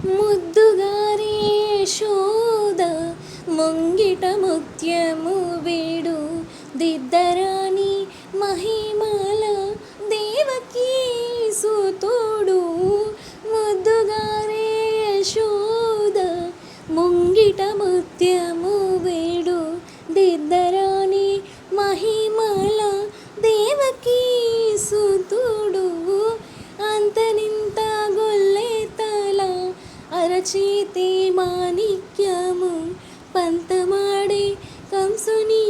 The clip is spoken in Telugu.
ముద్దుగారే యశోద ముంగిట ముత్యము వేడు దిద్దరాని మహిమల దేవకీ సుతుడు. ముద్దుగారే యశోద ముంగిట ముత్యము వేడు దిద్దరాని మహిమల దేవకీ సుతుడు. అంతనింత గొల్లెతల అరచేతి మాణిక్యము పంతమాడే కంసుని